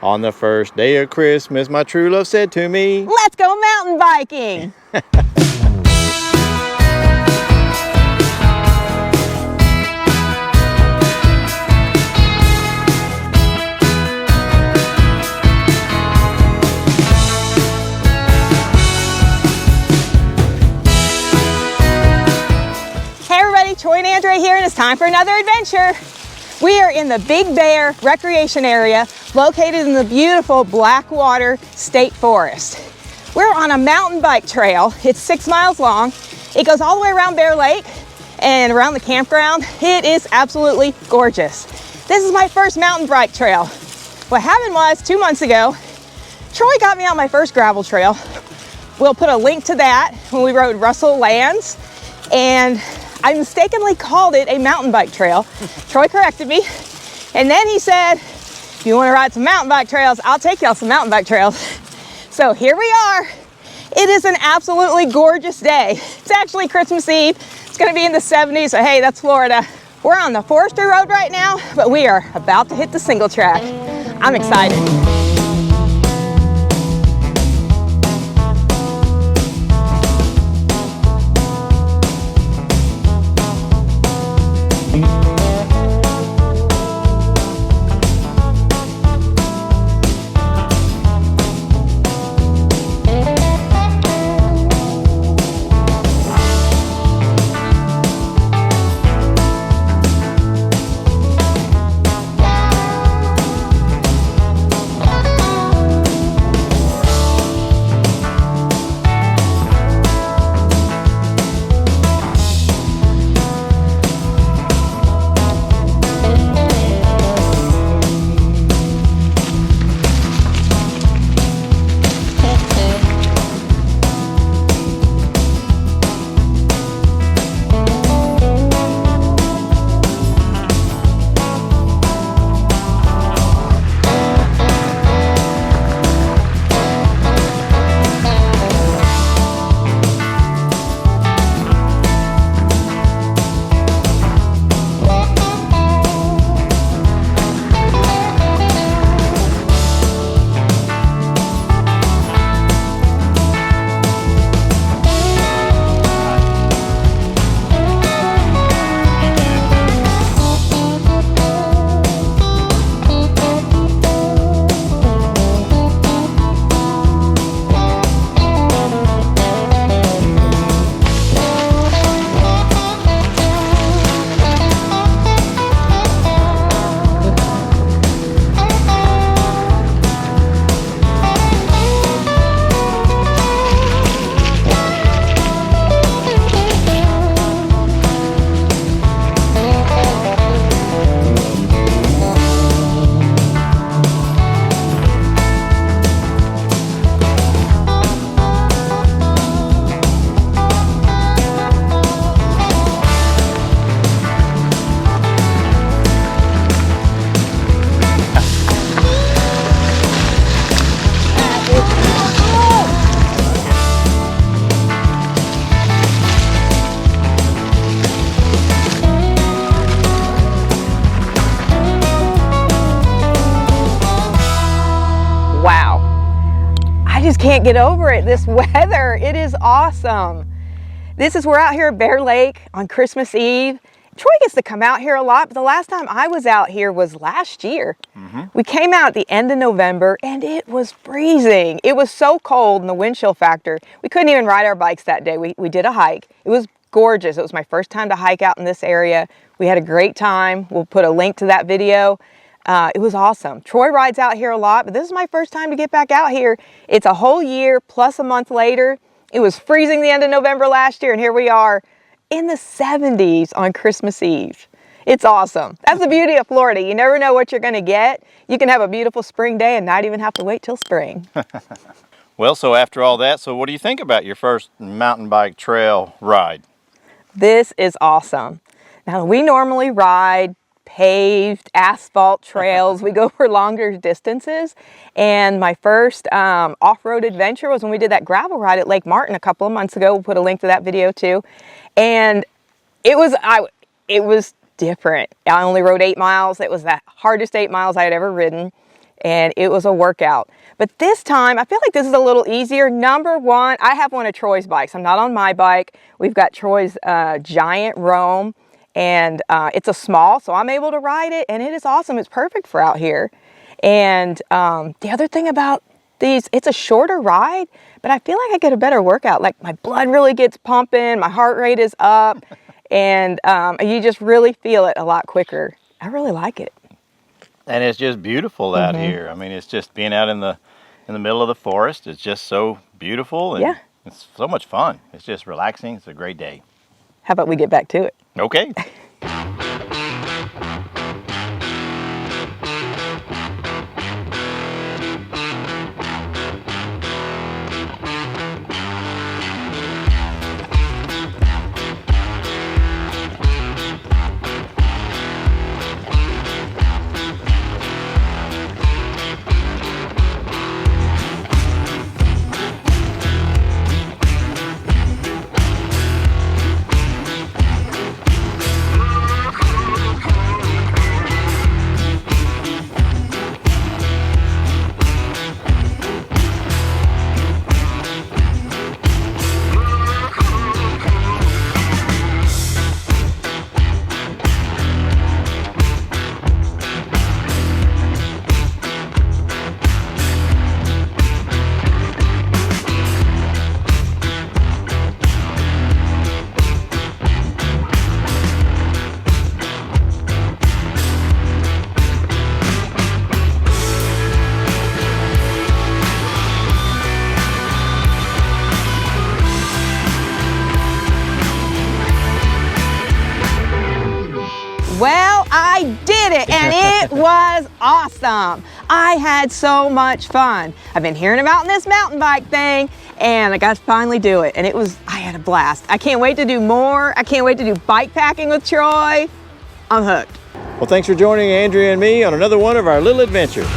On the first day of Christmas, my true love said to me, let's go mountain biking. Hey everybody, Troy and Andrea here, and it's time for another adventure. We are in the Big Bear Recreation Area, located in the beautiful Blackwater State Forest. We're on a mountain bike trail. It's 6 miles long. It goes all the way around Bear Lake and around the campground. It is absolutely gorgeous. This is my first mountain bike trail. What happened was 2 months ago, Troy got me on my first gravel trail. We'll put a link to that when we rode Russell Lands, and I mistakenly called it a mountain bike trail. Troy corrected me, and then he said, if you want to ride some mountain bike trails, I'll take y'all some mountain bike trails. So here we are. It is an absolutely gorgeous day. It's actually Christmas Eve. It's going to be in the 70s, so hey, that's Florida. We're on the forestry road right now, but we are about to hit the single track. I'm excited. Can't get over it. This weather, it is awesome. We're out here at Bear Lake on Christmas Eve. Troy gets to come out here a lot, but the last time I was out here was last year. We came out at the end of November and it was freezing. It was so cold, and the wind chill factor, we couldn't even ride our bikes that day. We did a hike. It was gorgeous. It was my first time to hike out in this area. We had a great time. We'll put a link to that video. It was awesome. Troy rides out here a lot, but this is my first time to get back out here. It's a whole year plus a month later. It was freezing the end of November last year, and here we are in the 70s on Christmas Eve. It's awesome. That's the beauty of Florida. You never know what you're going to get. You can have a beautiful spring day and not even have to wait till spring. Well, so after all that, so what do you think about your first mountain bike trail ride? This is awesome. Now, we normally ride paved asphalt trails. We go for longer distances, and my first off-road adventure was when we did that gravel ride at Lake Martin a couple of months ago. We'll put a link to that video too, and it was different. I only rode 8 miles. It was the hardest 8 miles I had ever ridden. and it was a workout. But this time, I feel like this is a little easier. Number one, I have one of Troy's bikes. I'm not on my bike. We've got Troy's giant Roam, and it's a small, so I'm able to ride it, and it is awesome. It's perfect for out here. And the other thing about these, it's a shorter ride, but I feel like I get a better workout. Like my blood really gets pumping, my heart rate is up, and you just really feel it a lot quicker. I really like it. And it's just beautiful out here. I mean, it's just being out in the middle of the forest. It's just so beautiful, and it's so much fun. It's just relaxing. It's a great day. How about we get back to it? Okay. Well, I did it, and it was awesome. I had so much fun. I've been hearing about this mountain bike thing, and I got to finally do it, and I had a blast. I can't wait to do more. I can't wait to do bike packing with Troy. I'm hooked. Well, thanks for joining Andrea and me on another one of our little adventures.